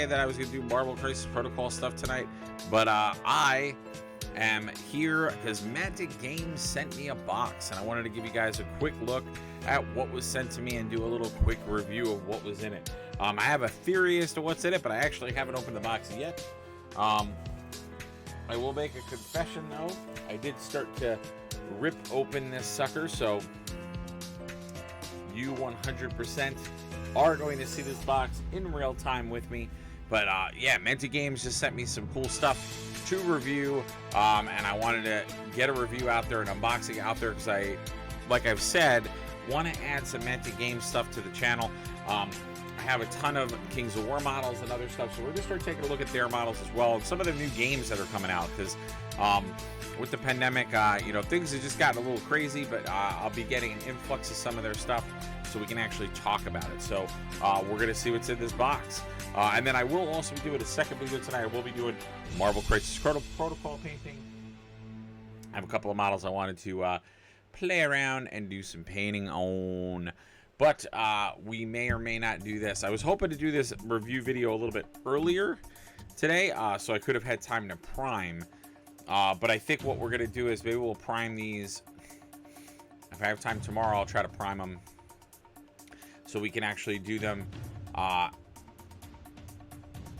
say that I was going to do Marvel Crisis Protocol stuff tonight, but I am here because Mantic Games sent me a box, and I wanted to give you guys a quick look at what was sent to me and do a little quick review of what was in it. I have a theory as to what's in it, but I actually haven't opened the box yet. I will make a confession, though. I did start to rip open this sucker, so you 100% are going to see this box in real time with me. But yeah, Mantic Games just sent me some cool stuff to review, and I wanted to get a review out there, an unboxing out there, because I, like I've said, want to add some Mantic Games stuff to the channel. I have a ton of Kings of War models and other stuff, so we're going to start taking a look at their models as well, and some of the new games that are coming out, because with the pandemic, you know, things have just gotten a little crazy, but I'll be getting an influx of some of their stuff so we can actually talk about it. So we're going to see what's in this box. And then I will also be doing a second video tonight. I will be doing Marvel Crisis Protocol painting. I have a couple of models I wanted to play around and do some painting on. But we may or may not do this. I was hoping to do this review video a little bit earlier today, so I could have had time to prime. But I think what we're going to do is maybe we'll prime these. If I have time tomorrow, I'll try to prime them so we can actually do them.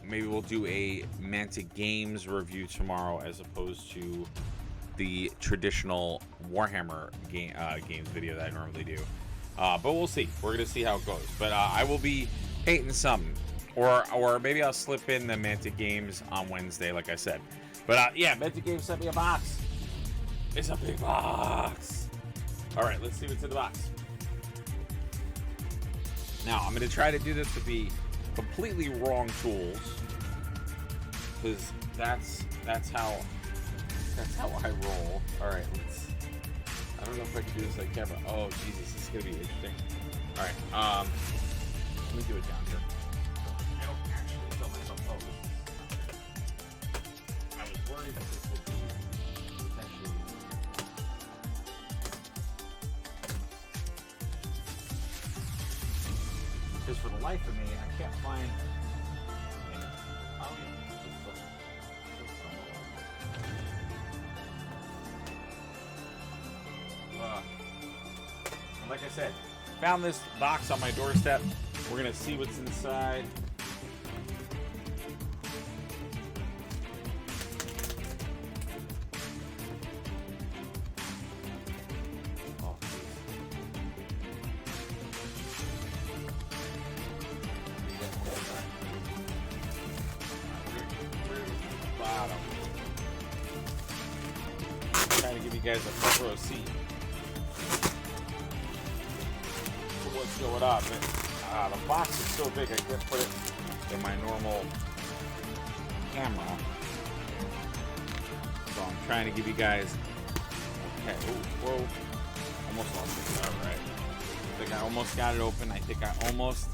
Maybe we'll do a Mantic Games review tomorrow as opposed to the traditional Warhammer games video that I normally do. But we'll see. We're going to see how it goes. But I will be painting some. Or maybe I'll slip in the Mantic Games on Wednesday, like I said. But yeah, Mantic Games sent me a box. It's a big box. All right, let's see what's in the box. Now, I'm going to try to do this with the completely wrong tools, because that's how I roll. All right, I don't know if I can do this on camera. Oh, Jesus, this is going to be interesting. All right, let me do it down here. I don't actually feel myself. Oh, I was worried that this would be potentially. Because for the life of me, I can't find. Like I said, found this box on my doorstep. We're gonna see what's inside. Oh, bottom. Trying to give you guys a front row seat. What's going on? The box is so big I can't put it in my normal camera. So I'm trying to give you guys. Okay. Ooh, whoa. Almost lost it. All right. I think I almost got it open. I think I almost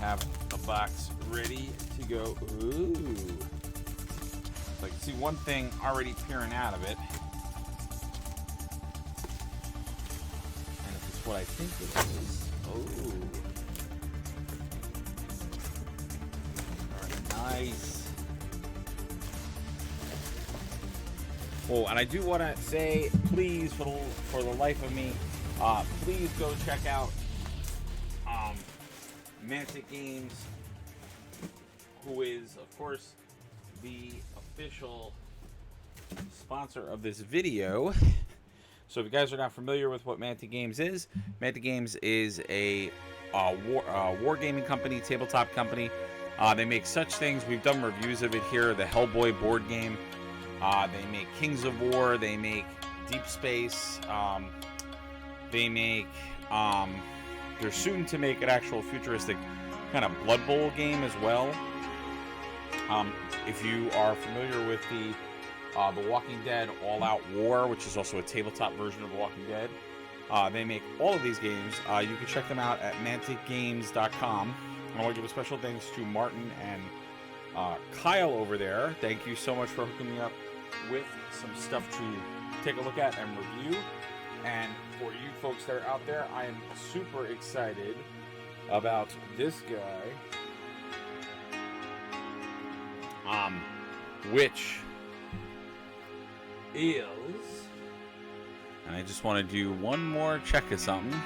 have the box ready to go. Ooh. So I can see one thing already peering out of it. What I think it is. Oh. All right, nice. Oh, and I do want to say, please, for the life of me, please go check out Mantic Games, who is, of course, the official sponsor of this video. So if you guys are not familiar with what Mantic Games is a wargaming company, tabletop company. They make such things. We've done reviews of it here. The Hellboy board game. They make Kings of War. They make Deep Space. They make. They're soon to make an actual futuristic kind of Blood Bowl game as well. If you are familiar with the Walking Dead All Out War, which is also a tabletop version of The Walking Dead. They make all of these games. You can check them out at manticgames.com. I want to give a special thanks to Martin and Kyle over there. Thank you so much for hooking me up with some stuff to take a look at and review. And for you folks that are out there, I am super excited about this guy. which is, and I just want to do one more check of something.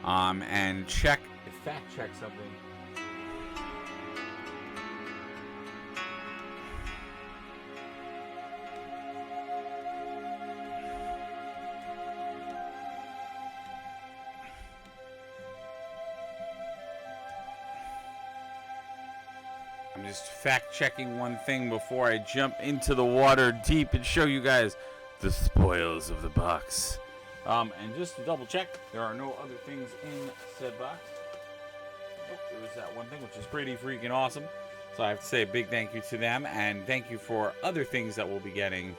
And fact check something. I'm just fact checking one thing before I jump into the water deep and show you guys the spoils of the box. And just to double check, there are no other things in said box. Oh, there was that one thing, which is pretty freaking awesome. So I have to say a big thank you to them, and thank you for other things that we'll be getting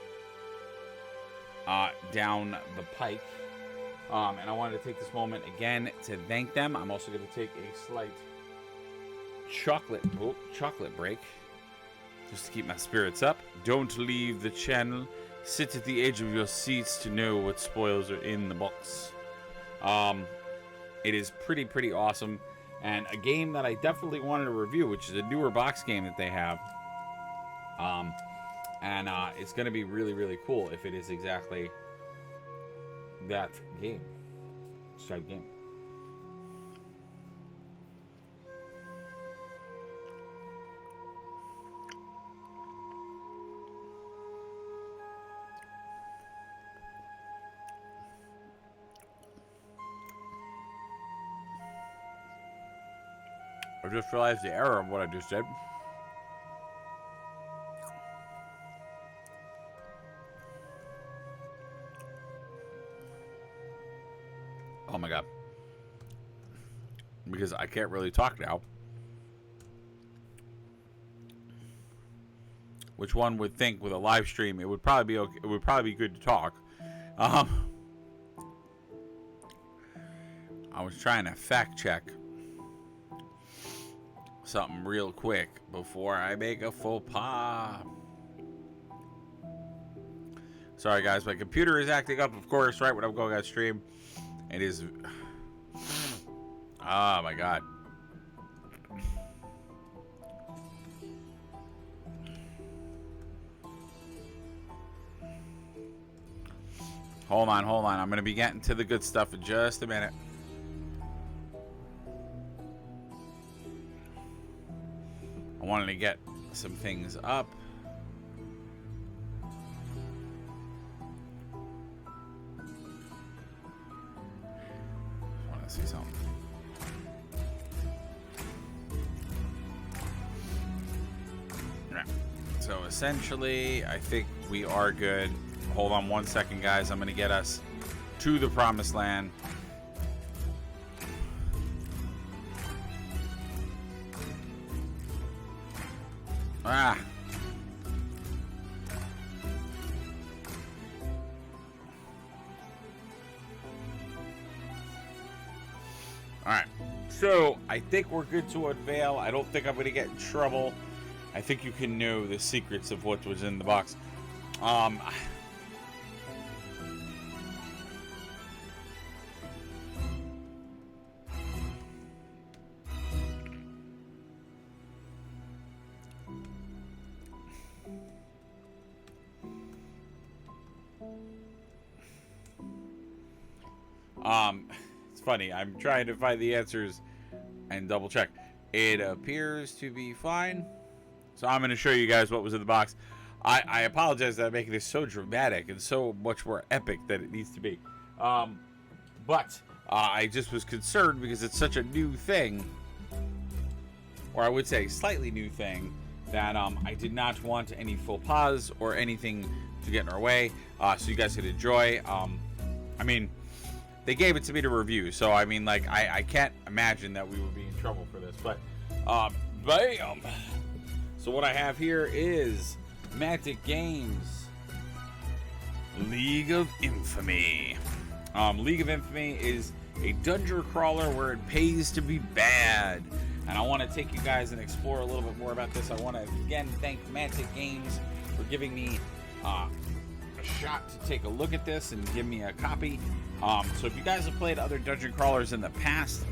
down the pike. And I wanted to take this moment again to thank them. I'm also going to take a slight chocolate break just to keep my spirits up. Don't leave the channel. Sit at the edge of your seats to know what spoils are in the box. It is pretty awesome, and a game that I definitely wanted to review, which is a newer box game that they have. And it's going to be really cool if it is exactly that game. Type game. I just realized the error of what I just said. Oh my god. Because I can't really talk now. Which one would think with a live stream it would probably be okay, it would probably be good to talk. I was trying to fact check something real quick before I make a faux pas. Sorry guys, my computer is acting up, of course, right when I'm going on stream. It is, oh my god. Hold on, I'm gonna be getting to the good stuff in just a minute. I wanted to get some things up. I want to see something. Yeah. So essentially, I think we are good. Hold on one second, guys. I'm going to get us to the promised land. Ah. Alright. So, I think we're good to unveil. I don't think I'm going to get in trouble. I think you can know the secrets of what was in the box. It's funny. I'm trying to find the answers and double check. It appears to be fine. So I'm going to show you guys what was in the box. I apologize that I'm making this so dramatic and so much more epic than it needs to be. But I just was concerned because it's such a new thing, or I would say slightly new thing, that I did not want any faux pas or anything to get in our way, so you guys could enjoy. I mean, they gave it to me to review, so I mean, like, I can't imagine that we would be in trouble for this, but bam! So what I have here is Mantic Games League of Infamy. League of Infamy is a dungeon crawler where it pays to be bad. And I want to take you guys and explore a little bit more about this. I want to again thank Mantic Games for giving me a shot to take a look at this and give me a copy. So if you guys have played other dungeon crawlers in the past,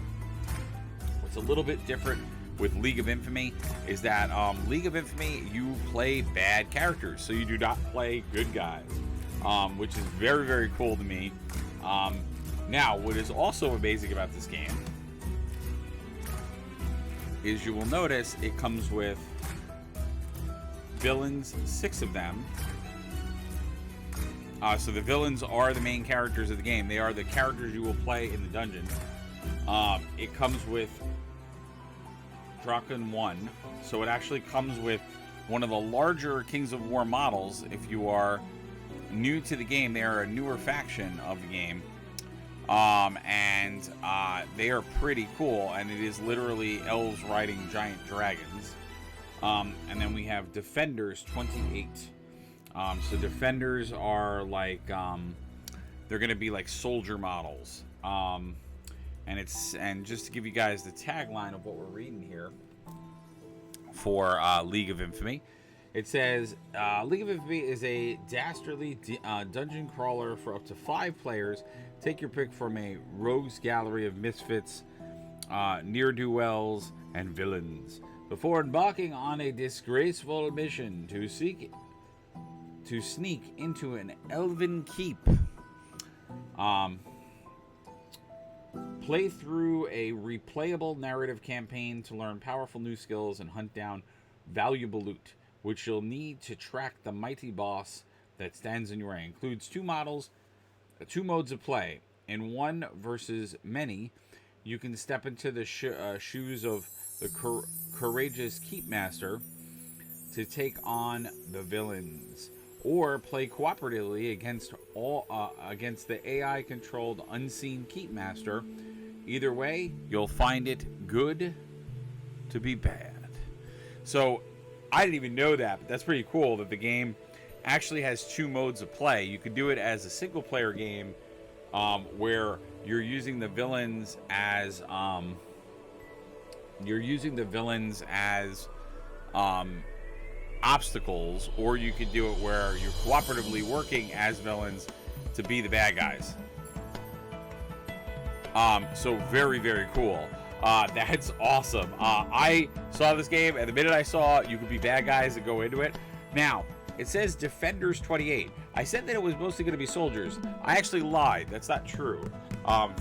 It's a little bit different with League of Infamy, is that League of Infamy, you play bad characters, so you do not play good guys, which is very, very cool to me. Now, what is also amazing about this game is you will notice it comes with villains, 6 of them. So the villains are the main characters of the game. They are the characters you will play in the dungeon. It comes with Draken 1, so it actually comes with one of the larger Kings of War models. If you are new to the game, they are a newer faction of the game, and they are pretty cool, and it is literally elves riding giant dragons. And then we have Defenders 28. So Defenders are like, they're going to be like soldier models. And just to give you guys the tagline of what we're reading here for League of Infamy, it says League of Infamy is a dastardly dungeon crawler for up to 5 players. Take your pick from a rogues gallery of misfits, ne'er-do-wells, and villains. Before embarking on a disgraceful mission to sneak into an elven keep, play through a replayable narrative campaign to learn powerful new skills and hunt down valuable loot, which you'll need to track the mighty boss that stands in your way. Includes 2 modes of play. In one versus many, you can step into the shoes of the courageous keepmaster to take on the villains, or play cooperatively against the AI-controlled unseen keepmaster. Either way, you'll find it good to be bad. So, I didn't even know that, but that's pretty cool that the game actually has 2 modes of play. You could do it as a single-player game, where you're using the villains as obstacles, or you could do it where you're cooperatively working as villains to be the bad guys. So very, very cool. That's awesome. I saw this game, and the minute I saw you could be bad guys and go into it. Now, it says Defenders 28. I said that it was mostly going to be soldiers. I actually lied. That's not true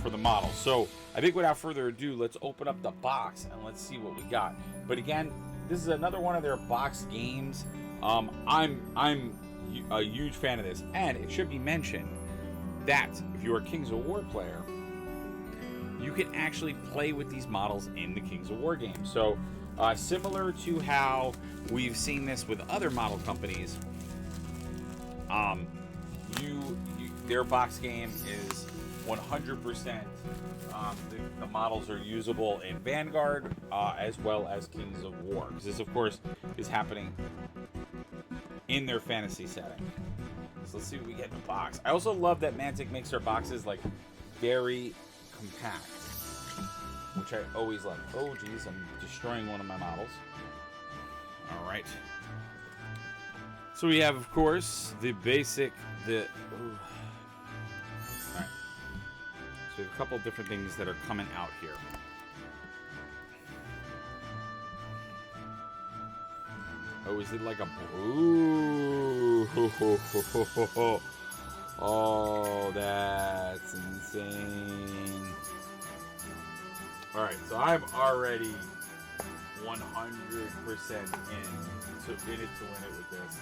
for the model. So I think without further ado, let's open up the box and let's see what we got. But again, this is another one of their box games. I'm a huge fan of this, and it should be mentioned that if you're a Kings of War player, you can actually play with these models in the Kings of War game. So similar to how we've seen this with other model companies, their box game is 100%. The models are usable in Vanguard as well as Kings of War, because this, of course, is happening in their fantasy setting. So let's see what we get in the box. I also love that Mantic makes their boxes like very compact, which I always like. Oh geez, I'm destroying one of my models. All right. So we have, of course, the basic, all right. So we have a couple different things that are coming out here. Oh, is it like a blue? Oh, that's insane. All right, so I'm already 100% in it to win it with this.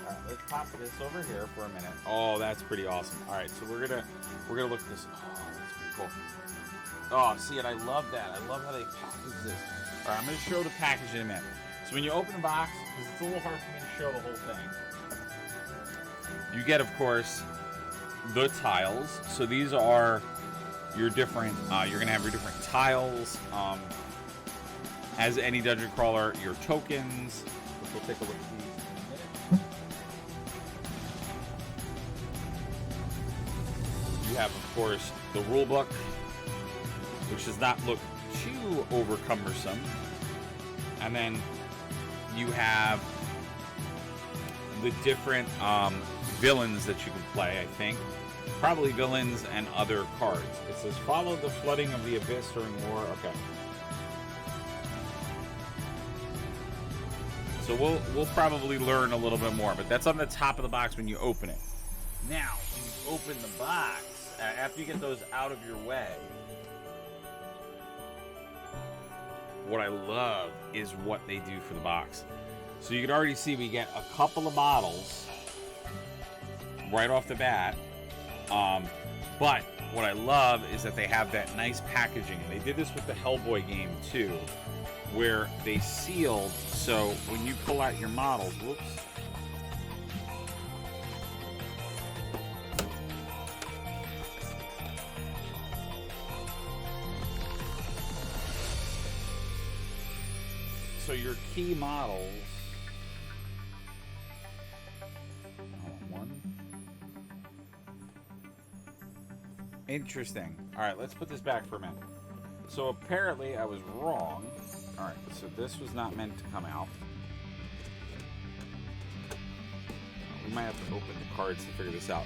All right, let's pop this over here for a minute. Oh, that's pretty awesome. All right, so we're gonna look at this. Oh, that's pretty cool. Oh, see it? I love that. I love how they package this. All right, I'm gonna show the package in a minute. So when you open the box, because it's a little hard for me to show the whole thing, you get, of course, the tiles. So these are your different. You're gonna have your different tiles. As any dungeon crawler, your tokens, which we'll take a look at these in a minute. You have, of course, the rule book, which does not look too over cumbersome. And then you have the different villains that you can play, I think. Probably villains and other cards. It says, follow the flooding of the abyss during war. Okay. So we'll probably learn a little bit more, but that's on the top of the box when you open it. Now, when you open the box, after you get those out of your way, what I love is what they do for the box. So you can already see we get a couple of bottles right off the bat. But what I love is that they have that nice packaging. And they did this with the Hellboy game too, where they sealed, so when you pull out your models, whoops. So your key models, interesting. All right, let's put this back for a minute. So apparently I was wrong. All right, so this was not meant to come out. We might have to open the cards to figure this out.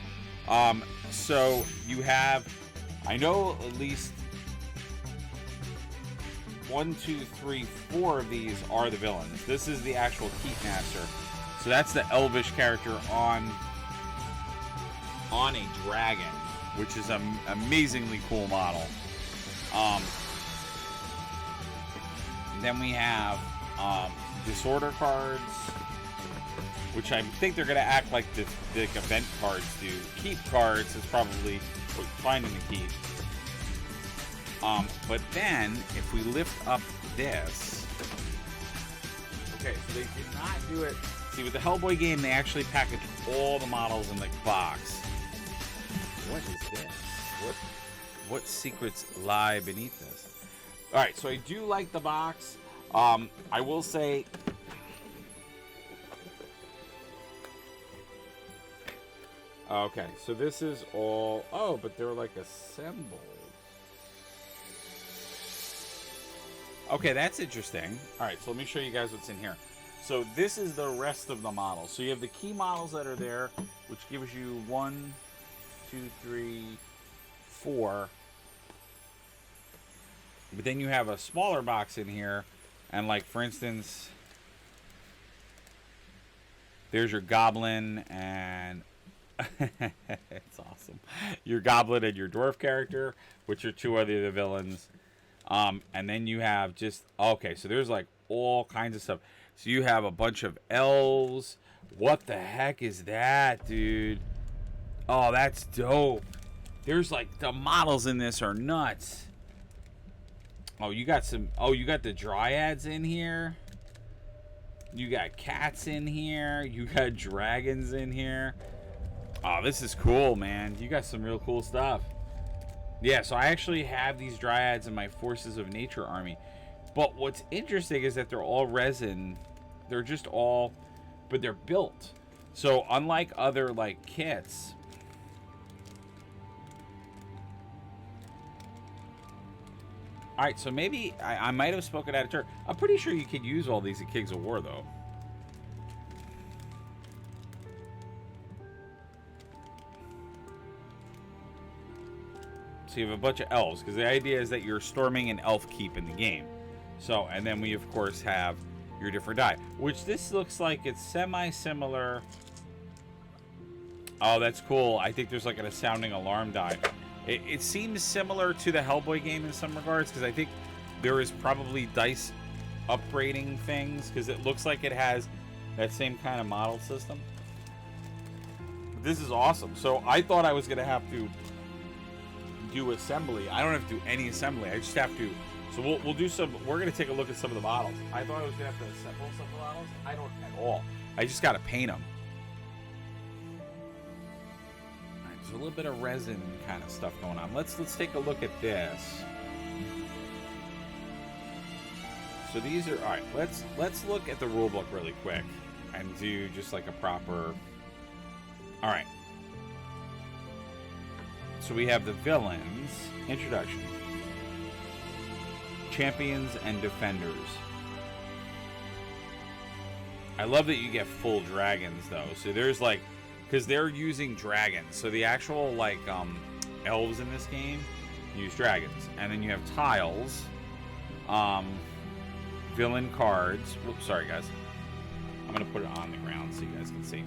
So you have, I know at least 1, 2, 3, 4 of these are the villains. This is the actual Keep Master. So that's the Elvish character on a dragon, which is an amazingly cool model. Then we have Disorder cards, which I think they're going to act like the event cards do. Keep cards is probably finding the keep. But then, if we lift up this... Okay, so they did not do it... See, with the Hellboy game, they actually packaged all the models in the box. What is this? What secrets lie beneath this? Alright, so I do like the box. I will say... Okay, so this is all... Oh, but they're like assembled. Okay, that's interesting. Alright, so let me show you guys what's in here. So this is the rest of the models. So you have the key models that are there, which gives you 1, 2, 3, 4. But then you have a smaller box in here. And like, for instance, there's your Goblin and... it's awesome. Your Goblin and your Dwarf character, which are two other the villains. And then you have just... Okay, so there's like all kinds of stuff. So you have a bunch of elves. What the heck is that, dude? Oh, that's dope. There's like... The models in this are nuts. Oh, you got some... Oh, you got the Dryads in here. You got cats in here. You got dragons in here. Oh, this is cool, man. You got some real cool stuff. Yeah, so I actually have these Dryads in my Forces of Nature army. But what's interesting is that they're all resin. They're just all... But they're built. So unlike other, like, kits... Alright, so maybe... I might have spoken out of turn. I'm pretty sure you could use all these at Kings of War, though. So you have a bunch of elves, because the idea is that you're storming an elf keep in the game. So, and then we, of course, have your different die. Which this looks like it's semi-similar. Oh, that's cool. I think there's like a sounding alarm die. It seems similar to the Hellboy game in some regards, because I think there is probably dice upgrading things, because it looks like it has that same kind of model system. This is awesome. So I thought I was going to have to do assembly. I don't have to do any assembly. I just have to... So we'll do some... We're going to take a look at some of the models. I thought I was going to have to assemble some of the models. I don't at all. I just got to paint them. There's a little bit of resin kind of stuff going on. Let's take a look at this. So these are... Alright, let's look at the rulebook really quick and do just like a proper... Alright. So we have the villains. Introduction. Champions and defenders. I love that you get full dragons though. So there's like... Because they're using dragons. So the actual, like, elves in this game use dragons. And then you have tiles. Villain cards. Whoops, sorry, guys. I'm gonna put it on the ground so you guys can see.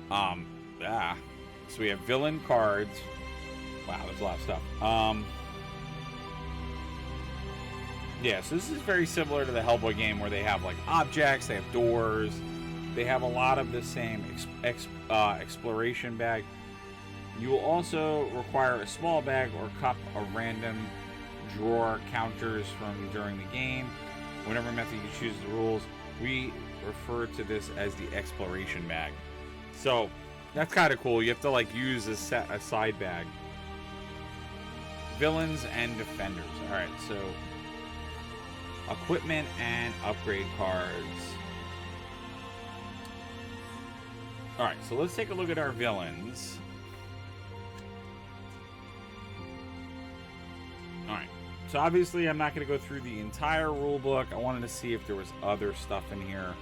So we have villain cards. Wow, there's a lot of stuff. Yeah, so this is very similar to the Hellboy game where they have like objects, they have doors, they have a lot of the same exploration bag. You will also require a small bag or cup of random drawer counters from during the game. Whatever method you choose the rules, we refer to this as the exploration bag. So that's kind of cool. You have to like use a side bag. Villains and defenders. All right, so equipment and upgrade cards. All right, so let's take a look at our villains. All right, so obviously I'm not going to go through the entire rule book. I wanted to see if there was other stuff in here.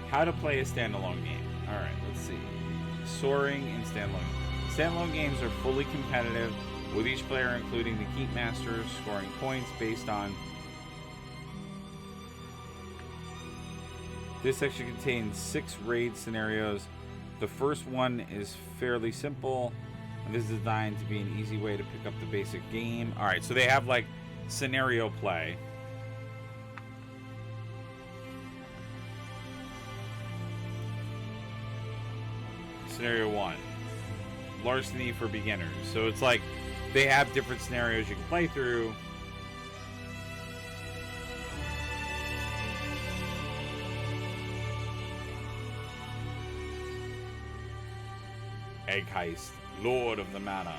How to play a standalone game. All right, let's see. Soaring in standalone. Standalone games are fully competitive, with each player, including the Keep Masters, scoring points based on. This section contains 6 raid scenarios. The first one is fairly simple, and this is designed to be an easy way to pick up the basic game. All right, so they have like scenario play. Scenario 1, larceny for beginners. So it's like they have different scenarios you can play through. Egg heist, Lord of the Mana.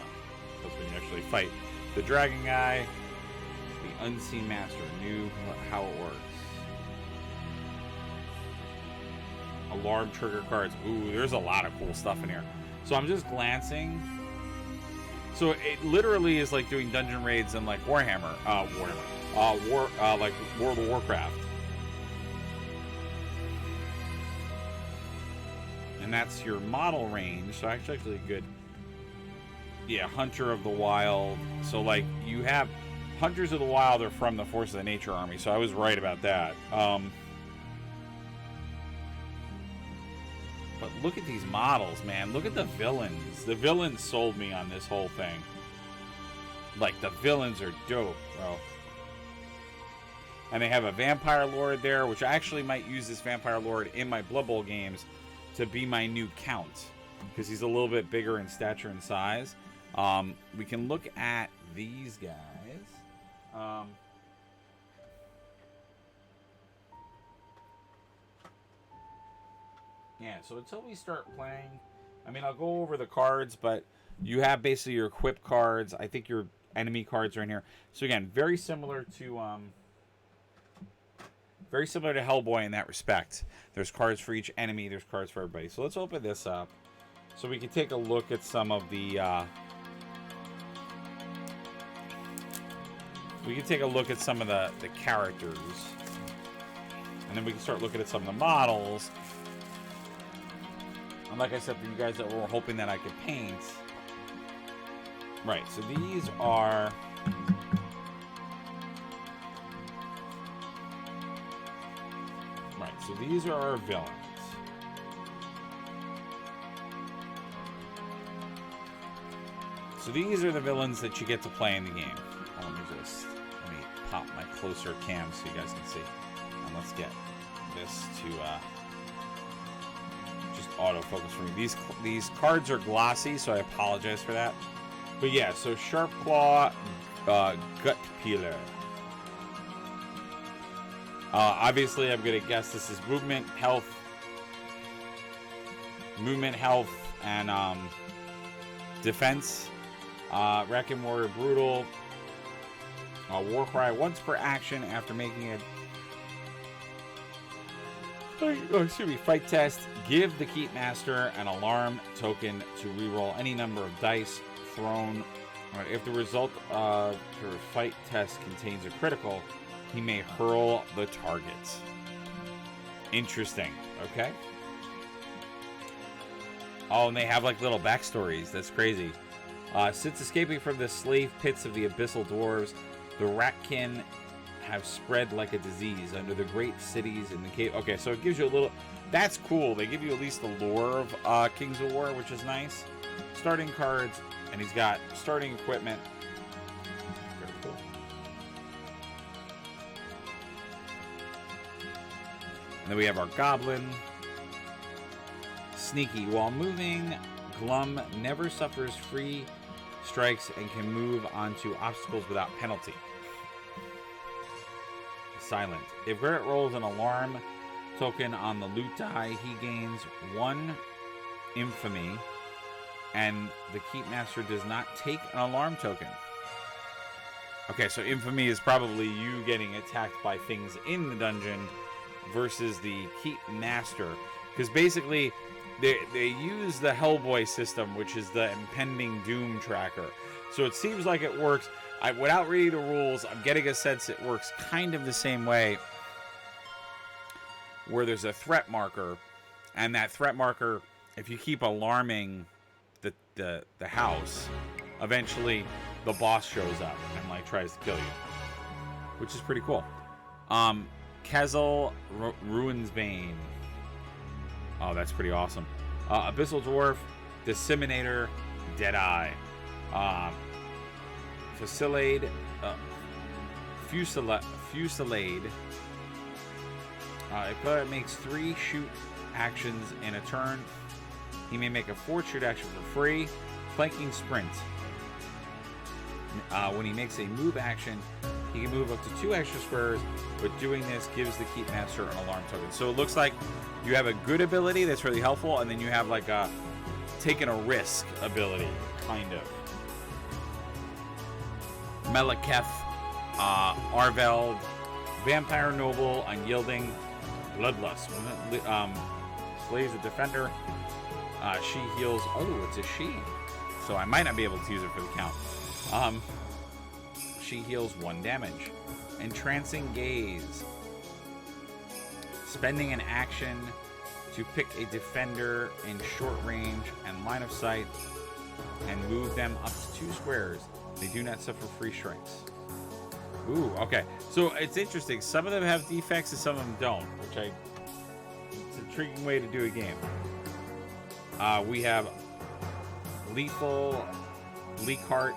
That's when you actually fight the dragon guy. The unseen master knew how it works. Alarm trigger cards. Ooh, there's a lot of cool stuff in here. So I'm just glancing. So it literally is like doing dungeon raids and like like World of Warcraft. And that's your model range. So actually good. Yeah, Hunter of the Wild. So like you have Hunters of the Wild are from the Forces of Nature Army. So I was right about that. But look at these models, man. Look at the villains. The villains sold me on this whole thing. Like, the villains are dope, bro. And they have a Vampire Lord there, which I actually might use this Vampire Lord in my Blood Bowl games to be my new Count. Because he's a little bit bigger in stature and size. We can look at these guys. Yeah, so until we start playing, I mean, I'll go over the cards, but you have basically your equip cards. I think your enemy cards are in here. So again, very similar to Hellboy in that respect. There's cards for each enemy. There's cards for everybody. So let's open this up so we can take a look at some of the. We can take a look at some of the characters, and then we can start looking at some of the models. And like I said, for you guys that were hoping that I could paint. Right, so these are. Right, so these are our villains. So these are the villains that you get to play in the game. Let me pop my closer cam so you guys can see. And let's get this to just autofocus for me. These cards are glossy, so I apologize for that. But yeah, so Sharp Claw, Gut Peeler. Obviously, I'm gonna guess this is movement, health, and defense. Wrecking Warrior Brutal. Warcry once per action after making it. Fight test. Give the Keep Master an alarm token to reroll any number of dice thrown. If the result of your fight test contains a critical, he may hurl the target. Interesting. Okay. Oh, and they have like little backstories. That's crazy. Since escaping from the slave pits of the abyssal dwarves, the ratkin have spread like a disease under the great cities in the cave. Okay, so it gives you a little... That's cool. They give you at least the lore of Kings of War, which is nice. Starting cards, and he's got starting equipment. Very cool. And then we have our goblin. Sneaky. While moving, Glum never suffers free strikes and can move onto obstacles without penalty. Silent. If Garrett rolls an alarm token on the loot die, he gains 1 infamy, and the Keepmaster does not take an alarm token. Okay, so infamy is probably you getting attacked by things in the dungeon versus the Keepmaster, because basically they use the Hellboy system, which is the impending doom tracker. So it seems like it works. Without reading the rules, I'm getting a sense it works kind of the same way, where there's a threat marker, and that threat marker, if you keep alarming the house, eventually the boss shows up and like tries to kill you, which is pretty cool. Kezel Ruinsbane. Oh, that's pretty awesome. Abyssal Dwarf, Disseminator, Deadeye, Fusillade, Fusillade. If player makes 3 shoot actions in a turn, he may make a 4th shoot action for free. Flanking Sprint. When he makes a move action, he can move up to 2 extra squares, but doing this gives the Keepmaster an alarm token. So it looks like you have a good ability that's really helpful, and then you have like a taking a risk ability, kind of. Meleketh, Arveld, Vampire Noble, Unyielding, Bloodlust. Slays a defender. She heals. Oh, it's a she. So I might not be able to use it for the count. She heals 1 damage. Entrancing Gaze. Spending an action to pick a defender in short range and line of sight and move them up to 2 squares. They do not suffer free strikes. Ooh, okay. So it's interesting. Some of them have defects and some of them don't, which it's an intriguing way to do a game. We have Lethal, Leakheart,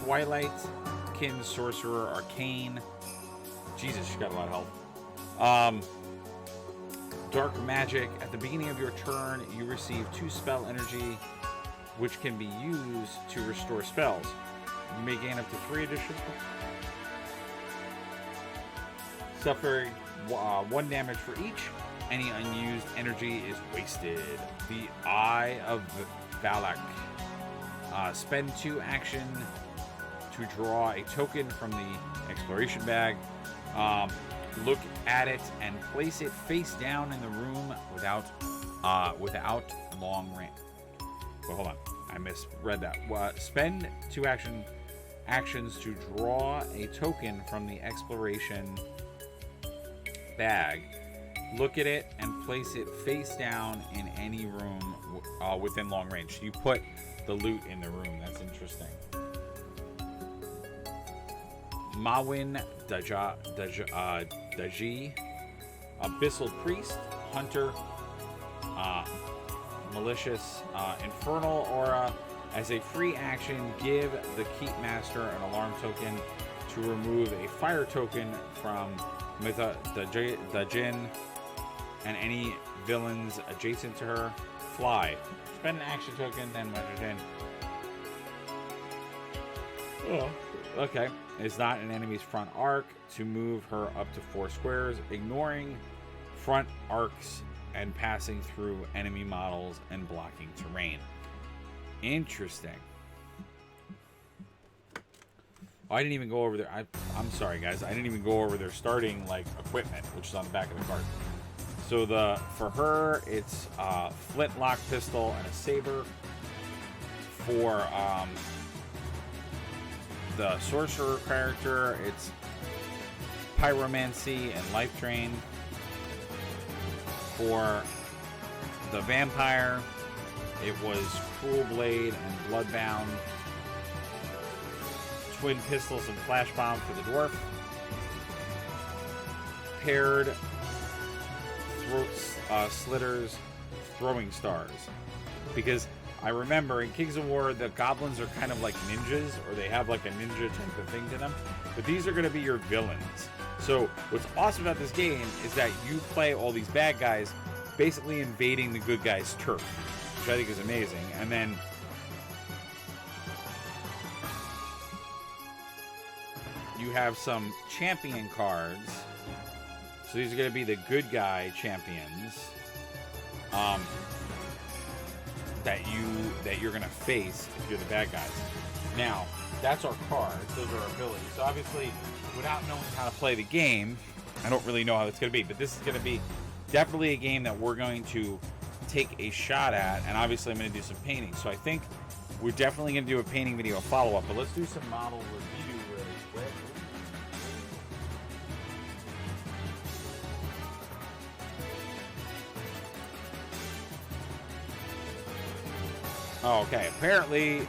Twilight, Kin, Sorcerer, Arcane. Jesus, she's got a lot of health. Dark Magic. At the beginning of your turn, you receive 2 spell energy, which can be used to restore spells. You may gain up to 3 additional. Suffering 1 damage for each. Any unused energy is wasted. The Eye of Valak. Spend 2 action to draw a token from the exploration bag. Look at it and place it face down in the room without long range. Well, hold on, I misread that. Spend 2 actions to draw a token from the exploration bag. Look at it and place it face down in any room within long range. You put the loot in the room. That's interesting. Mawin Daji, Abyssal Priest, Hunter, Malicious, Infernal Aura. As a free action, give the Keepmaster an alarm token to remove a fire token from Dajin and any villains adjacent to her. Fly. Spend an action token, then measure it in. Oh, okay. It's not an enemy's front arc to move her up to 4 squares, ignoring front arcs and passing through enemy models and blocking terrain. Interesting. Oh, I didn't even go over their... I'm sorry, guys. I didn't even go over their starting equipment, which is on the back of the card. So for her, it's a flintlock pistol and a saber. For the sorcerer character, it's pyromancy and life drain. For the vampire, It was Cruel Blade and Bloodbound. Twin Pistols and Flash Bomb for the Dwarf. Paired Throat Slitters, Throwing Stars. Because I remember in Kings of War, the goblins are kind of like ninjas, or they have like a ninja type of thing to them. But these are going to be your villains. So what's awesome about this game is that you play all these bad guys basically invading the good guys' turf, which I think is amazing. And then you have some champion cards. So these are going to be the good guy champions that you're going to face if you're the bad guys. Now, that's our cards. Those are our abilities. So obviously, without knowing how to play the game, I don't really know how it's going to be. But this is going to be definitely a game that we're going to take a shot at. And obviously, I'm going to do some painting. So I think we're definitely going to do a painting video follow-up. But let's do some model review really quick. Oh, okay. Apparently,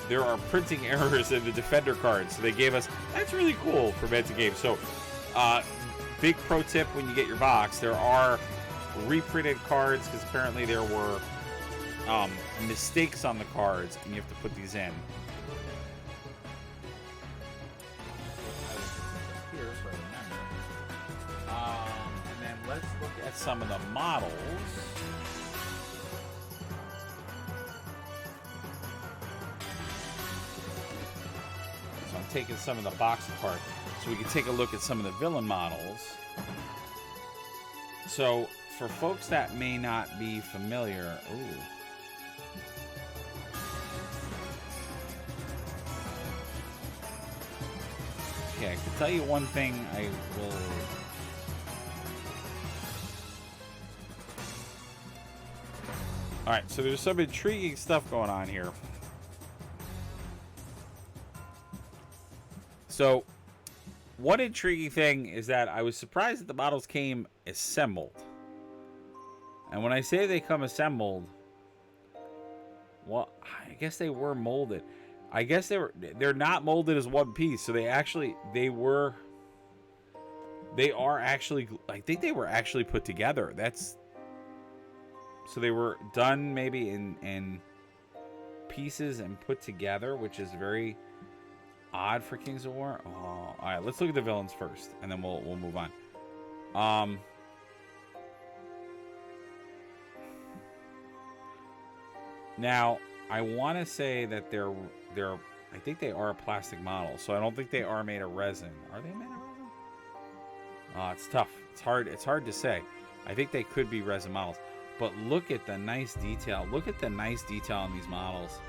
there are printing errors in the Defender cards. So they gave us... That's really cool for Mantic Games. So, big pro tip when you get your box. There are reprinted cards because apparently there were mistakes on the cards. And you have to put these in. Here, so I remember. And then let's look at some of the models. Taking some of the box apart so we can take a look at some of the villain models. So for folks that may not be familiar, okay, I can tell you one thing. I will Alright, so there's some intriguing stuff going on here. So, one intriguing thing is that I was surprised that the models came assembled. And when I say they come assembled, well, I guess they were molded. I guess they're not molded as one piece, so they are actually, I think they were actually put together. So they were done maybe in pieces and put together, which is very odd for Kings of War. Oh, all right, let's look at the villains first, and then we'll move on. Now I want to say that they're I think they are a plastic model, so I don't think they are made of resin. Are they made of resin? It's tough. It's hard to say. I think they could be resin models, but look at the nice detail. Look at the nice detail on these models.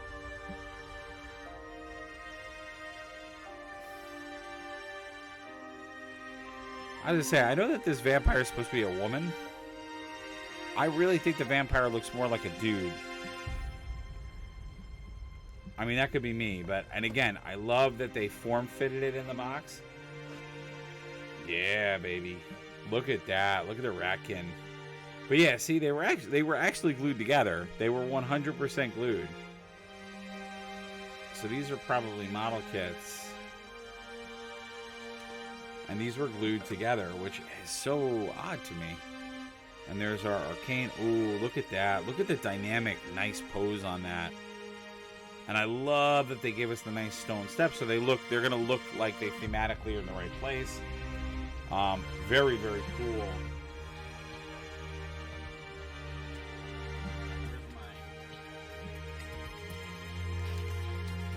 I was gonna say, I know that this vampire is supposed to be a woman. I really think the vampire looks more like a dude. I mean, that could be me, but... And again, I love that they form-fitted it in the box. Yeah, baby. Look at that. Look at the ratkin. But yeah, see, they were actually glued together. They were 100% glued. So these are probably model kits. And these were glued together, which is so odd to me. And there's our arcane. Ooh, look at that. Look at the dynamic, nice pose on that. And I love that they gave us the nice stone steps. So they're going to look like they thematically are in the right place. Very, very cool.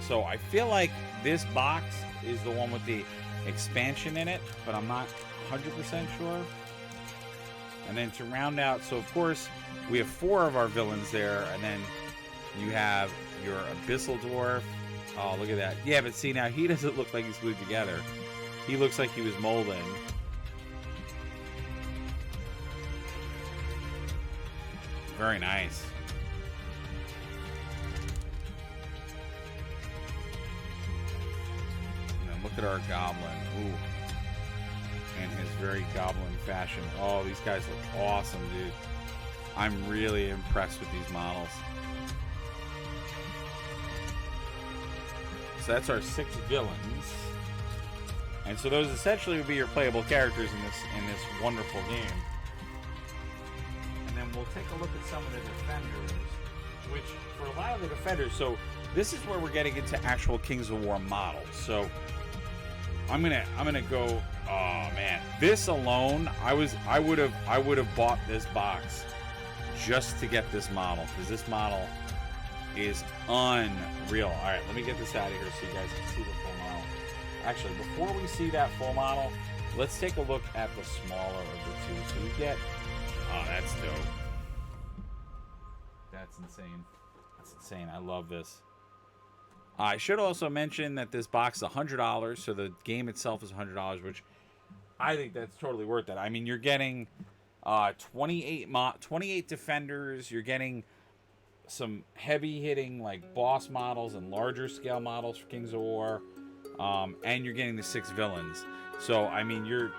So I feel like this box is the one with the expansion in it, but I'm not 100% sure. And then to round out, so of course we have 4 of our villains there, and then you have your Abyssal Dwarf. Oh, look at that. Yeah, but see, now he doesn't look like he's glued together. He looks like he was molding. Very nice. Look at our goblin. Ooh. In his very goblin fashion. Oh, these guys look awesome, dude. I'm really impressed with these models. So that's our 6 villains. And so those essentially would be your playable characters in this wonderful game. And then we'll take a look at some of the defenders, which for a lot of the defenders, so this is where we're getting into actual Kings of War models. So I'm gonna go. Oh man, this alone, I would have bought this box just to get this model, because this model is unreal. All right, let me get this out of here so you guys can see the full model. Actually, before we see that full model, let's take a look at the smaller of the two. So you get, oh, that's dope. That's insane. That's insane. I love this. I should also mention that this box is $100, so the game itself is $100, which I think that's totally worth it. I mean, you're getting 28 defenders. You're getting some heavy-hitting like boss models and larger scale models for Kings of War, and you're getting the 6 villains. So I mean, you're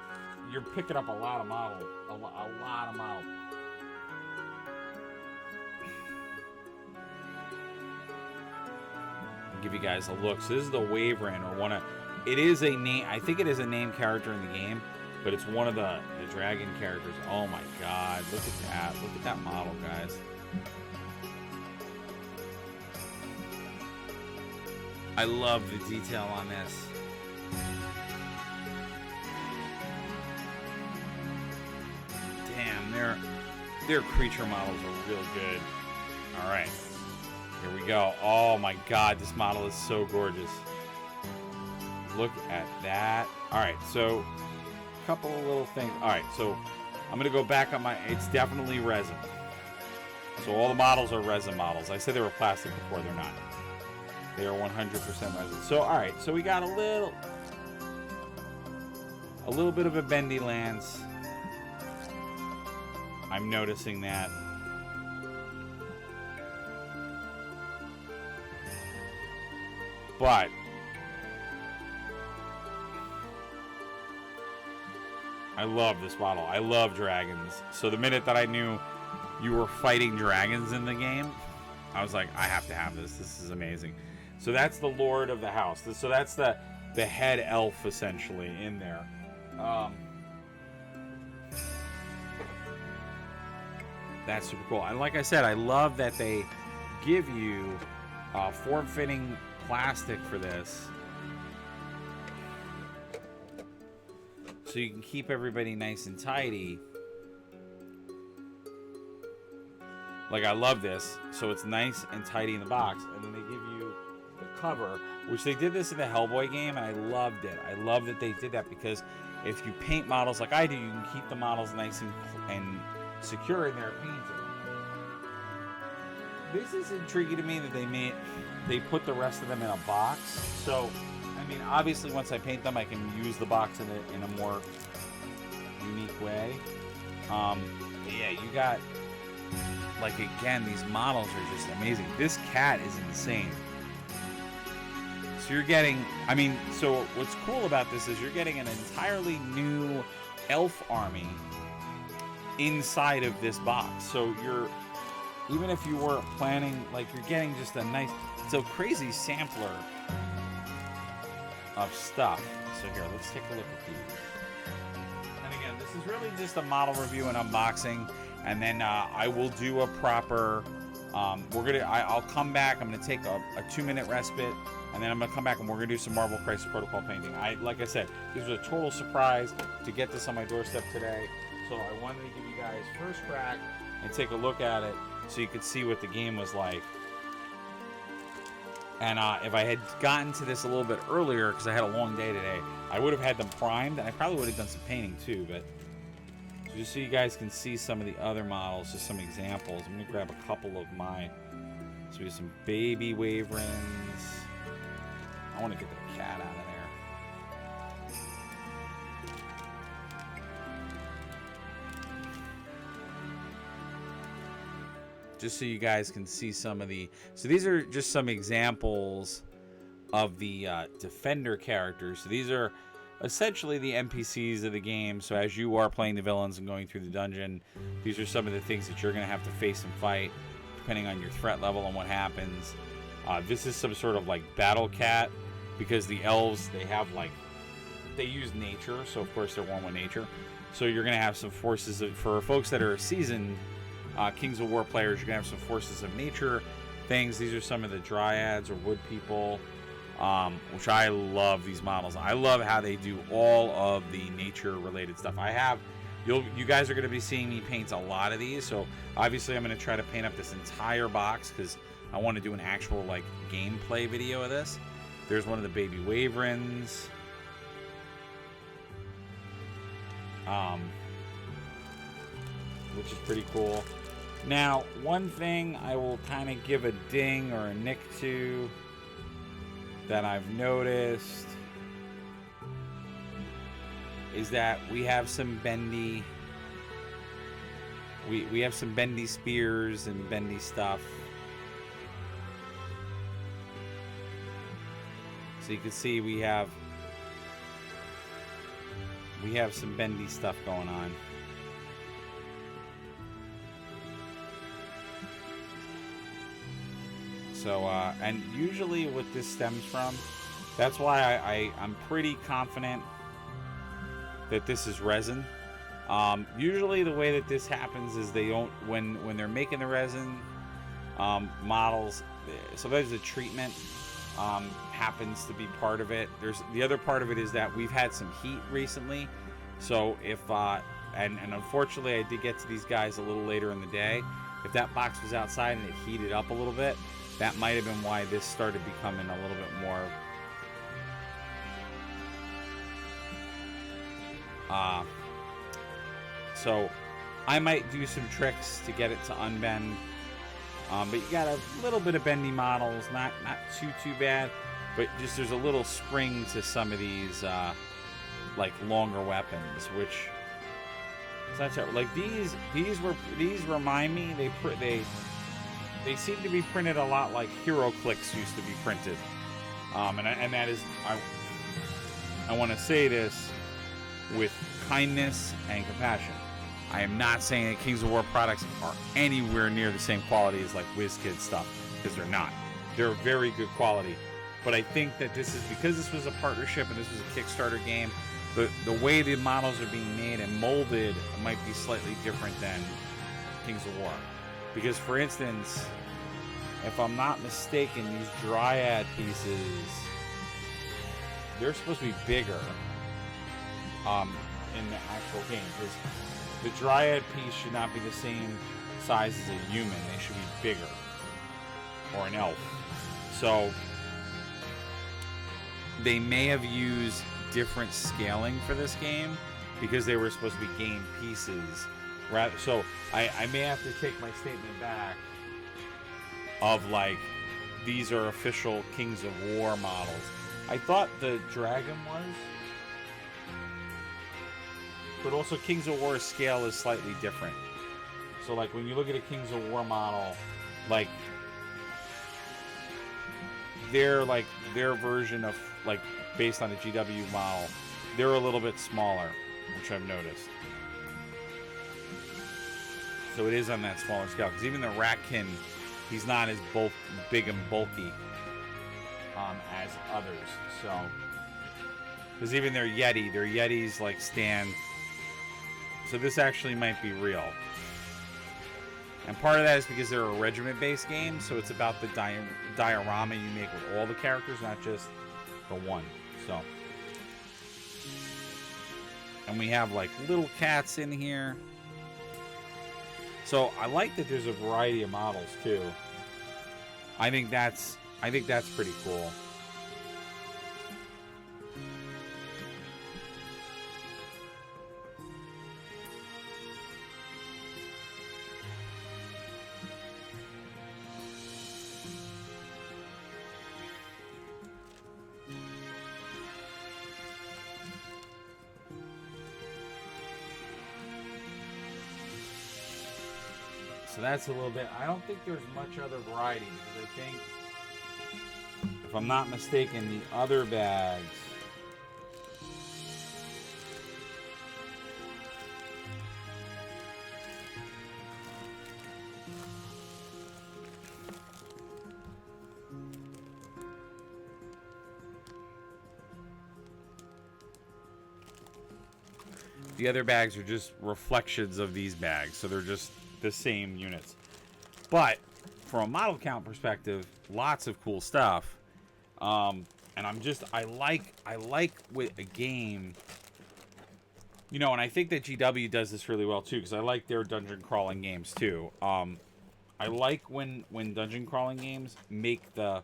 picking up a lot of models, a lot of models. Give you guys a look. So this is the Waverin, or one of, it is a name, I think it is a named character in the game, but it's one of the dragon characters. Oh my god, look at that. Look at that model, guys. I love the detail on this. Damn, their creature models are real good. All right. Here we go. Oh my god, this model is so gorgeous. Look at that. Alright, so a couple of little things. Alright, so I'm going to go back on my... It's definitely resin. So all the models are resin models. I said they were plastic before, they're not. They are 100% resin. So, alright, so we got a little bit of a bendy lance. I'm noticing that. But I love this model. I love dragons. So the minute that I knew you were fighting dragons in the game, I was like, I have to have this. This is amazing. So that's the Lord of the House. So that's the head elf essentially in there. That's super cool. And like I said, I love that they give you form-fitting plastic for this, so you can keep everybody nice and tidy. Like, I love this, so it's nice and tidy in the box, and then they give you the cover, which they did this in the Hellboy game, and I loved it. I love that they did that, because if you paint models like I do, you can keep the models nice and secure in their painting. This is intriguing to me that they put the rest of them in a box. So, I mean, obviously once I paint them, I can use the box in a more unique way. Yeah, you got, like, again, these models are just amazing. This cat is insane. So you're getting, I mean, so what's cool about this is you're getting an entirely new elf army inside of this box. So you're, even if you weren't planning, like, you're getting just a nice, so crazy sampler of stuff. So here, let's take a look at these. And again, this is really just a model review and unboxing, and then I will do a proper, I'll come back, I'm gonna take a 2-minute respite, and then I'm gonna come back and we're gonna do some Marvel Crisis Protocol painting. Like I said, this was a total surprise to get this on my doorstep today, so I wanted to give you guys first crack and take a look at it, so you could see what the game was like. And if I had gotten to this a little bit earlier, because I had a long day today, I would have had them primed, and I probably would have done some painting too. But just so you guys can see some of the other models, just some examples. I'm gonna grab a couple of my, so we have some baby Waverins. I want to get the cat out of there. Just so you guys can see some of the, so these are just some examples of the Defender characters. So these are essentially the NPCs of the game. So as you are playing the villains and going through the dungeon, these are some of the things that you're going to have to face and fight, depending on your threat level and what happens. This is some sort of like battle cat, because the elves, they have like, they use nature, so of course they're one with nature. So you're going to have some forces for folks that are seasoned Kings of War players. You're going to have some forces of nature things. These are some of the dryads or wood people, which I love these models. I love how they do all of the nature related stuff. You guys are going to be seeing me paint a lot of these, so obviously I'm going to try to paint up this entire box because I want to do an actual like gameplay video of this. There's one of the baby Waverns. Which is pretty cool. Now, one thing I will kind of give a ding or a nick to that I've noticed is that we have some bendy we have some bendy spears and bendy stuff. So you can see we have some bendy stuff going on. So, and usually what this stems from, that's why I'm pretty confident that this is resin. Usually the way that this happens is they don't, when they're making the resin models, so there's a treatment happens to be part of it. There's the other part of it is that we've had some heat recently. So if, and unfortunately I did get to these guys a little later in the day. If that box was outside and it heated up a little bit, that might have been why this started becoming a little bit more so I might do some tricks to get it to unbend. But you got a little bit of bendy models, not too bad, but just there's a little spring to some of these like longer weapons, which is not terrible. Like these remind me, they seem to be printed a lot like HeroClix used to be printed. And that is, I want to say this with kindness and compassion. I am not saying that Kings of War products are anywhere near the same quality as like WizKid stuff, because they're not. They're very good quality. But I think that this is, because this was a partnership and this was a Kickstarter game, the way the models are being made and molded might be slightly different than Kings of War. Because, for instance, if I'm not mistaken, these Dryad pieces, they're supposed to be bigger in the actual game. Because the Dryad piece should not be the same size as a human. They should be bigger. Or an elf. So, they may have used different scaling for this game because they were supposed to be game pieces. So I may have to take my statement back of like, these are official Kings of War models. I thought the dragon was, but also Kings of War scale is slightly different. So like when you look at a Kings of War model, like their version of like based on a GW model, they're a little bit smaller, which I've noticed. So it is on that smaller scale, because even the Ratkin, he's not as big and bulky as others. So, because even their Yetis like stand. So this actually might be real. And part of that is because they're a regiment-based game, so it's about the diorama you make with all the characters, not just the one. So, and we have like little cats in here. So I like that there's a variety of models too. I think that's pretty cool. So that's a little bit. I don't think there's much other variety, because I think, if I'm not mistaken, the other bags The other bags are just reflections of these bags, so they're just the same units. But from a model count perspective, lots of cool stuff. And I like with a game, you know, and I think that GW does this really well too, because I like their dungeon crawling games too. I like when dungeon crawling games make the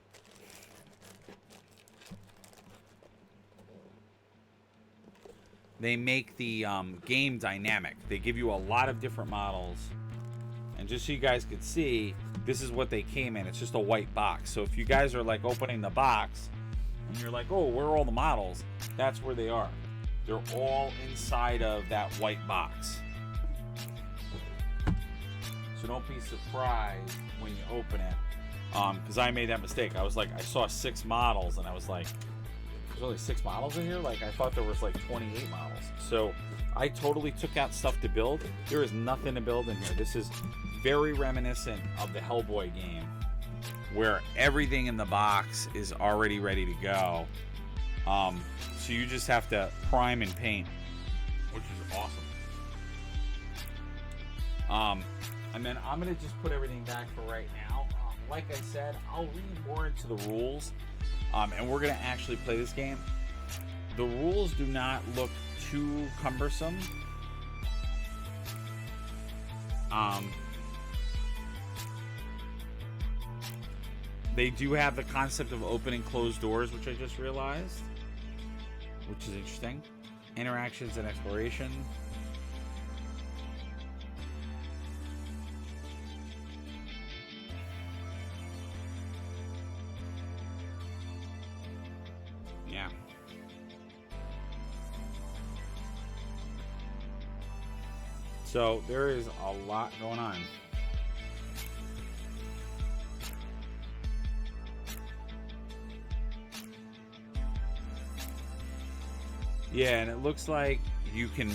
game dynamic. They give you a lot of different models. And just so you guys could see, this is what they came in. It's just a white box. So if you guys are like opening the box and you're like, oh, where are all the models? That's where they are. They're all inside of that white box. So don't be surprised when you open it. Because I made that mistake. I was like, I saw 6 models and I was like, there's only 6 models in here? Like, I thought there was like 28 models. So I totally took out stuff to build. There is nothing to build in here. This is very reminiscent of the Hellboy game, where everything in the box is already ready to go. So you just have to prime and paint, which is awesome. And then I'm going to just put everything back for right now. Like I said, I'll read more into the rules, and we're going to actually play this game. The rules do not look too cumbersome. They do have the concept of open and closed doors, which I just realized, which is interesting. Interactions and exploration. Yeah. So there is a lot going on. Yeah, and it looks like you can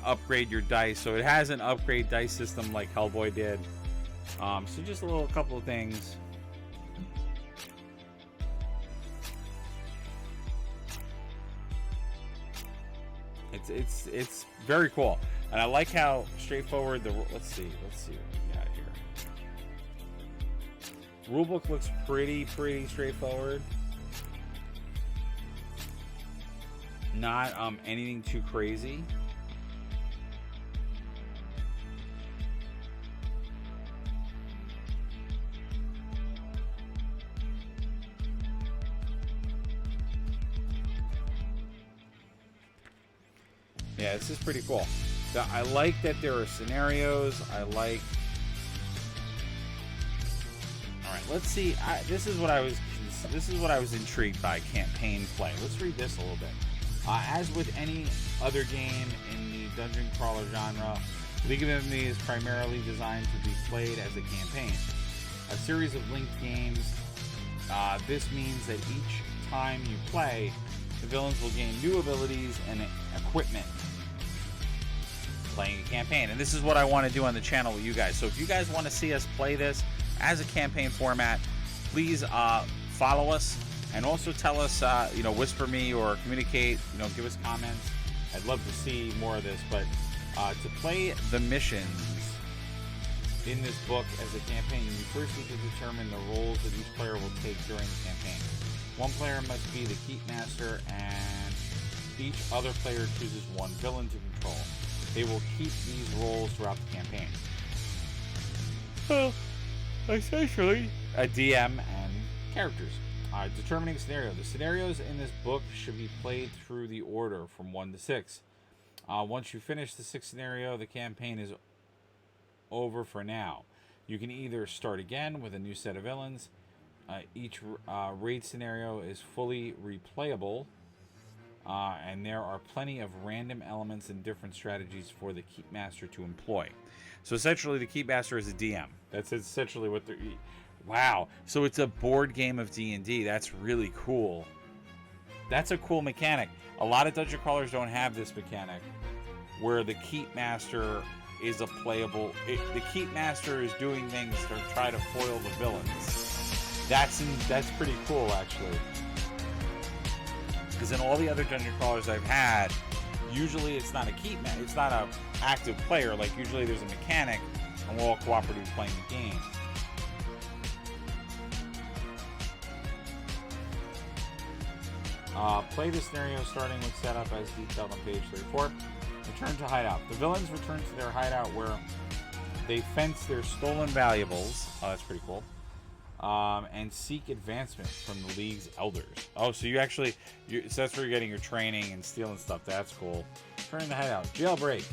upgrade your dice. So it has an upgrade dice system like Hellboy did. So just a couple of things. It's very cool, and I like how straightforward the. Let's see what we got here. Rulebook looks pretty straightforward. Not anything too crazy. Yeah, this is pretty cool. I like that there are scenarios. I like. All right, let's see. This is what I was intrigued by campaign play. Let's read this a little bit. As with any other game in the dungeon crawler genre, League of Enemy is primarily designed to be played as a campaign, a series of linked games. This means that each time you play, the villains will gain new abilities and equipment playing a campaign. And this is what I want to do on the channel with you guys. So if you guys want to see us play this as a campaign format, please follow us. And also tell us, whisper me or communicate, give us comments. I'd love to see more of this. But to play the missions in this book as a campaign, you first need to determine the roles that each player will take during the campaign. One player must be the Keep Master, and each other player chooses one villain to control. They will keep these roles throughout the campaign. Well, essentially, a DM and characters. Determining scenario. The scenarios in this book should be played through the order from 1 to 6. Once you finish the 6th scenario, the campaign is over for now. You can either start again with a new set of villains. Each raid scenario is fully replayable, and there are plenty of random elements and different strategies for the Keep Master to employ. So essentially, the Keep Master is a DM. That's essentially what they're... Wow, so it's a board game of D&D. That's really cool. That's a cool mechanic. A lot of dungeon crawlers don't have this mechanic, where the Keep Master is a playable... the Keep Master is doing things to try to foil the villains. That's pretty cool, actually. Because in all the other dungeon crawlers I've had, Usually it's not a it's not a active player. Like usually there's a mechanic and we're all cooperative playing the game. Play the scenario starting with setup as detailed on page 34. Return to hideout. The villains return to their hideout where they fence their stolen valuables. Oh, that's pretty cool. And seek advancement from the League's elders. Oh, so you actually, so that's where you're getting your training and stealing stuff. That's cool. Turning the hideout. Jailbreak.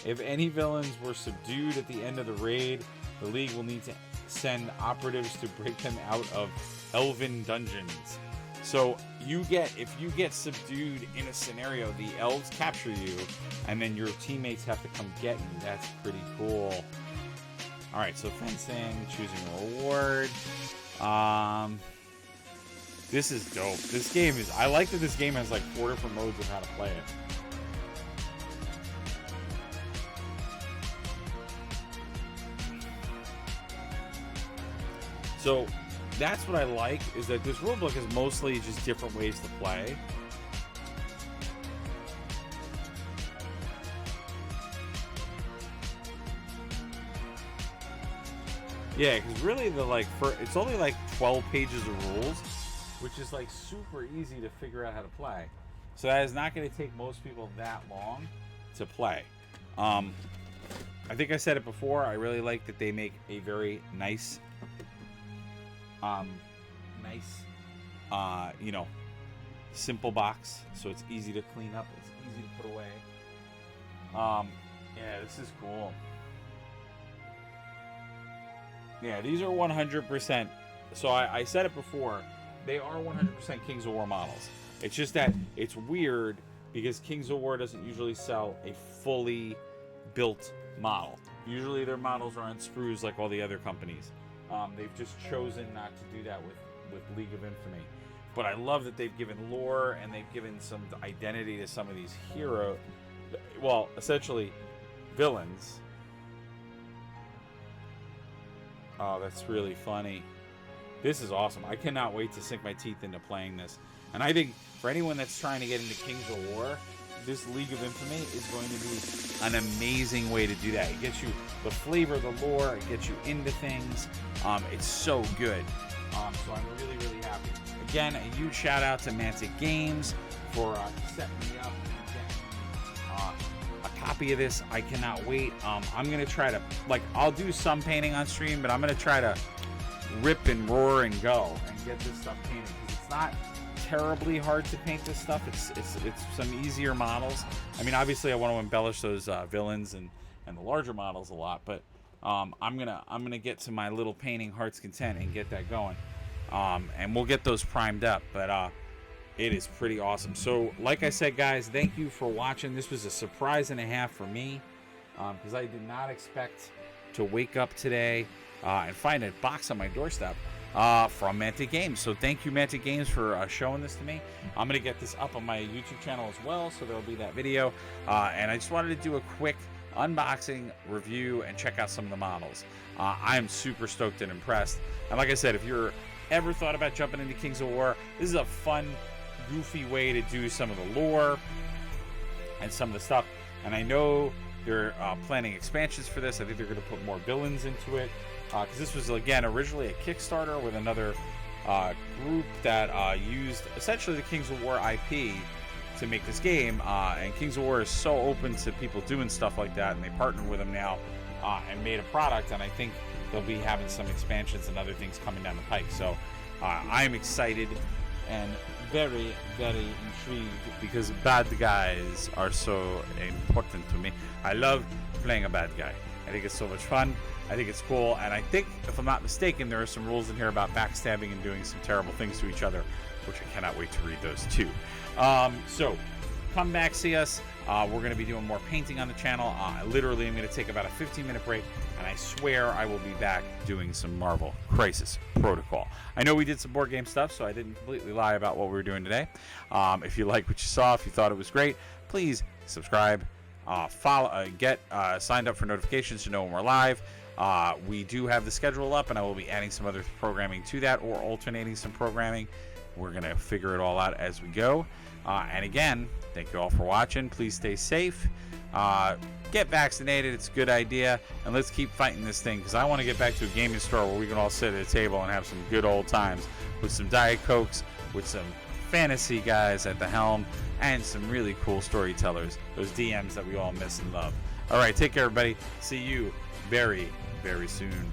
If any villains were subdued at the end of the raid, the League will need to send operatives to break them out of elven dungeons. So if you get subdued in a scenario, the elves capture you, and then your teammates have to come get you. That's pretty cool. All right, so fencing, choosing a reward. This is dope. This game is, I like that this game has like 4 different modes of how to play it. So that's what I like, is that this rulebook is mostly just different ways to play. Yeah, because really it's only like 12 pages of rules, which is like super easy to figure out how to play. So that is not going to take most people that long to play. I think I said it before. I really like that they make a very nice, simple box, so it's easy to clean up. It's easy to put away. Yeah, this is cool. Yeah, these are 100%. So I said it before. They are 100% Kings of War models. It's just that it's weird because Kings of War doesn't usually sell a fully built model. Usually their models are on sprues like all the other companies. They've just chosen not to do that with League of Infamy. But I love that they've given lore and they've given some identity to some of these heroes. Well, essentially villains. Oh, that's really funny. This is awesome. I cannot wait to sink my teeth into playing this. And I think for anyone that's trying to get into Kings of War, this League of Infamy is going to be an amazing way to do that. It gets you the flavor, the lore, it gets you into things. It's so good. So I'm really, really happy. Again, a huge shout out to Mantic Games for setting me up and getting a copy of this. I cannot wait. I'm going to try to, I'll do some painting on stream, but I'm going to try to rip and roar and go and get this stuff painted, because it's not terribly hard to paint this stuff. It's some easier models. I mean, obviously I want to embellish those villains and the larger models a lot, but I'm gonna get to my little painting heart's content and get that going, and we'll get those primed up. But it is pretty awesome. So like I said, guys, thank you for watching. This was a surprise and a half for me, because I did not expect to wake up today and find a box on my doorstep from Mantic Games. So thank you, Mantic Games, for showing this to me. I'm going to get this up on my YouTube channel as well, so there'll be that video. And I just wanted to do a quick unboxing, review, and check out some of the models. I am super stoked and impressed. And like I said, if you're ever thought about jumping into Kings of War, this is a fun, goofy way to do some of the lore and some of the stuff. And I know they're planning expansions for this. I think they're going to put more villains into it. Because this was, again, originally a Kickstarter with another group that used essentially the Kings of War IP to make this game. And Kings of War is so open to people doing stuff like that, and they partnered with them now and made a product. And I think they'll be having some expansions and other things coming down the pike. So I'm excited and very, very intrigued, because bad guys are so important to me. I love playing a bad guy. I think it's so much fun. I think it's cool, and I think, if I'm not mistaken, there are some rules in here about backstabbing and doing some terrible things to each other, which I cannot wait to read those too. So come back, see us. We're going to be doing more painting on the channel. Literally, I'm going to take about a 15-minute break, and I swear I will be back doing some Marvel Crisis Protocol. I know we did some board game stuff, so I didn't completely lie about what we were doing today. If you liked what you saw, if you thought it was great, please subscribe, follow, get signed up for notifications to know when we're live. We do have the schedule up, and I will be adding some other programming to that, or alternating some programming. We're going to figure it all out as we go. And again, thank you all for watching. Please stay safe. Get vaccinated. It's a good idea. And let's keep fighting this thing, because I want to get back to a gaming store where we can all sit at a table and have some good old times with some Diet Cokes, with some fantasy guys at the helm, and some really cool storytellers. Those DMs that we all miss and love. All right, take care, everybody. See you very, very soon.